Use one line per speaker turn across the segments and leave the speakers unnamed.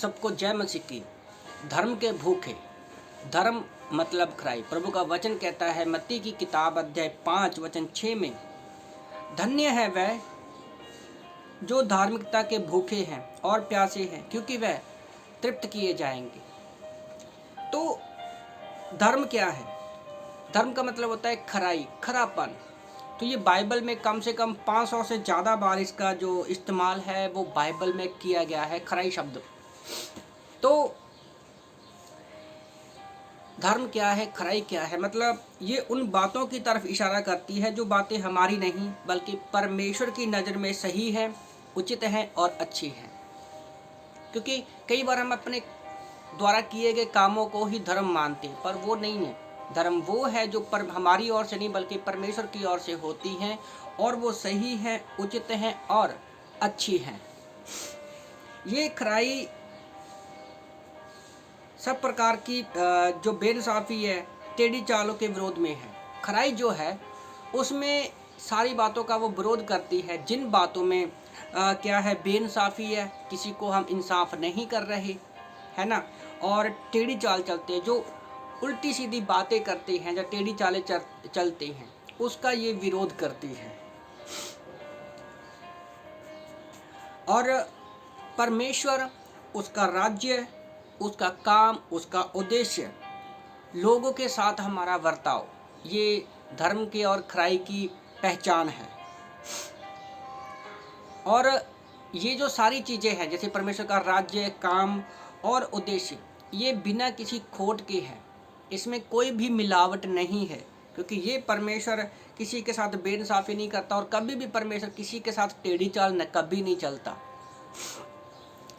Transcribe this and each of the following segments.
सबको जय मसीह की। धर्म के भूखे, धर्म मतलब खराई। प्रभु का वचन कहता है मत्ती की किताब अध्याय 5 वचन 6 में, धन्य है वह जो धार्मिकता के भूखे हैं और प्यासे हैं, क्योंकि वह तृप्त किए जाएंगे। तो धर्म क्या है? धर्म का मतलब होता है खराई, खरापन। तो ये बाइबल में कम से कम 500 से ज़्यादा बार इसका जो इस्तेमाल है वो बाइबल में किया गया है, खराई शब्द। तो धर्म क्या है, खराई क्या है? मतलब ये उन बातों की तरफ इशारा करती है जो बातें हमारी नहीं बल्कि परमेश्वर की नज़र में सही है, उचित है और अच्छी है। क्योंकि कई बार हम अपने द्वारा किए गए कामों को ही धर्म मानते हैं, पर वो नहीं है। धर्म वो है जो हमारी ओर से नहीं बल्कि परमेश्वर की ओर से होती हैं, और वो सही है, उचित है और अच्छी है। ये खराई सब प्रकार की जो बेइंसाफी है, टेढ़ी चालों के विरोध में है। खराई जो है उसमें सारी बातों का वो विरोध करती है जिन बातों में क्या है, बेइंसाफी है, किसी को हम इंसाफ नहीं कर रहे, है ना, और टेढ़ी चाल चलते हैं, जो उल्टी सीधी बातें करते हैं, जो टेढ़ी चालें चलते हैं, उसका ये विरोध करती है। और परमेश्वर, उसका राज्य, उसका काम, उसका उद्देश्य, लोगों के साथ हमारा बर्ताव, ये धर्म के और खराई की पहचान है। और ये जो सारी चीज़ें हैं, जैसे परमेश्वर का राज्य, काम और उद्देश्य, ये बिना किसी खोट के है, इसमें कोई भी मिलावट नहीं है, क्योंकि ये परमेश्वर किसी के साथ बेइंसाफी नहीं करता, और कभी भी परमेश्वर किसी के साथ टेढ़ी चाल कभी नहीं चलता।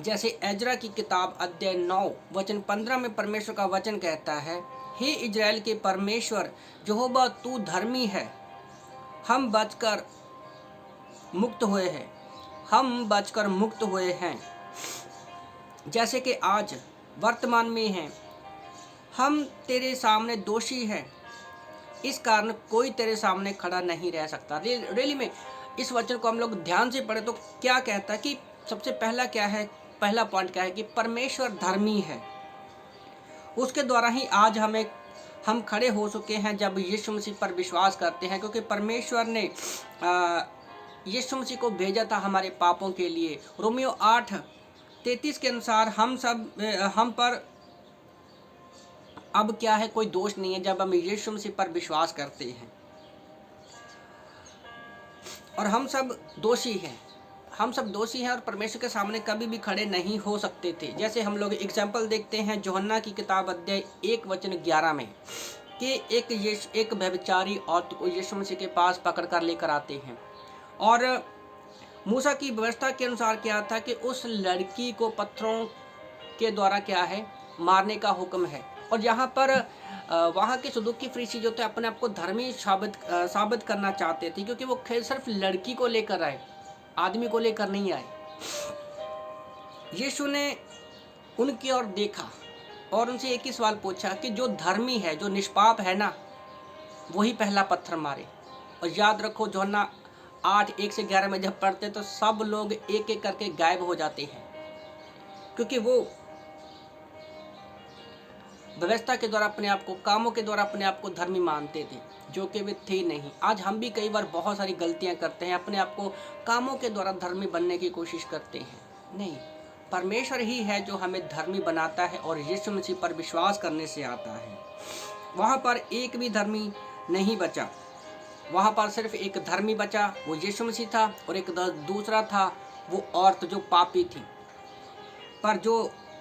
जैसे एजरा की किताब अध्याय 9 वचन 15 में परमेश्वर का वचन कहता है, हे इजराइल के परमेश्वर यहोवा, तू धर्मी है, हम बचकर मुक्त हुए हैं, हम बचकर मुक्त हुए हैं। जैसे कि आज वर्तमान में हैं, हम तेरे सामने दोषी हैं, इस कारण कोई तेरे सामने खड़ा नहीं रह सकता। रियली में इस वचन को हम लोग ध्यान से पढ़े तो क्या कहता है कि सबसे पहला क्या है, पहला पॉइंट क्या है कि परमेश्वर धर्मी है। उसके द्वारा ही आज हम खड़े हो चुके हैं जब यीशु मसीह पर विश्वास करते हैं, क्योंकि परमेश्वर ने यीशु मसीह को भेजा था हमारे पापों के लिए। रोमियो 8:33 के अनुसार हम पर अब क्या है, कोई दोष नहीं है जब हम यीशु मसीह पर विश्वास करते हैं। और हम सब दोषी हैं, और परमेश्वर के सामने कभी भी खड़े नहीं हो सकते थे। जैसे हम लोग एग्जाम्पल देखते हैं यूहन्ना की किताब अध्याय 1 वचन 11 में, कि एक व्यभिचारी औरत को यीशु मसीह के पास पकड़ कर लेकर आते हैं, और मूसा की व्यवस्था के अनुसार क्या था कि उस लड़की को पत्थरों के द्वारा क्या है, मारने का हुक्म है। और यहाँ पर वहाँ के सदूकी फरीसी जो थे अपने आप को धर्मी साबित करना चाहते थे, क्योंकि वो सिर्फ लड़की को लेकर आए, आदमी को लेकर नहीं आए। यीशु ने उनकी ओर देखा और उनसे एक ही सवाल पूछा कि जो धर्मी है, जो निष्पाप है ना, वही पहला पत्थर मारे। और याद रखो, यूहन्ना 8:1 से 11 में जब पढ़ते तो सब लोग एक एक करके गायब हो जाते हैं, क्योंकि वो व्यवस्था के द्वारा अपने आप को, कामों के द्वारा अपने आप को धर्मी मानते थे, जो कि वे थे नहीं। आज हम भी कई बार बहुत सारी गलतियां करते हैं, अपने आप को कामों के द्वारा धर्मी बनने की कोशिश करते हैं। नहीं, परमेश्वर ही है जो हमें धर्मी बनाता है, और यीशु मसीह पर विश्वास करने से आता है। वहाँ पर एक भी धर्मी नहीं बचा, वहाँ पर सिर्फ एक धर्मी बचा, वो यीशु मसीह था, और एक दूसरा था वो औरत जो पापी थी।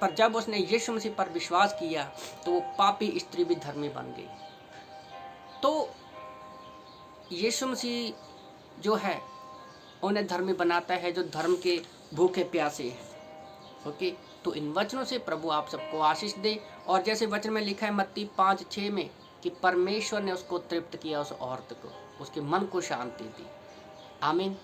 पर जब उसने यीशु मसीह पर विश्वास किया तो वो पापी स्त्री भी धर्मी बन गई। तो यीशु मसीह जो है उन्हें धर्मी बनाता है जो धर्म के भूखे प्यासे हैं। ओके, तो इन वचनों से प्रभु आप सबको आशीष दे। और जैसे वचन में लिखा है मत्ती 5:6 में कि परमेश्वर ने उसको तृप्त किया, उस औरत को, उसके मन को शांति दी। आमीन।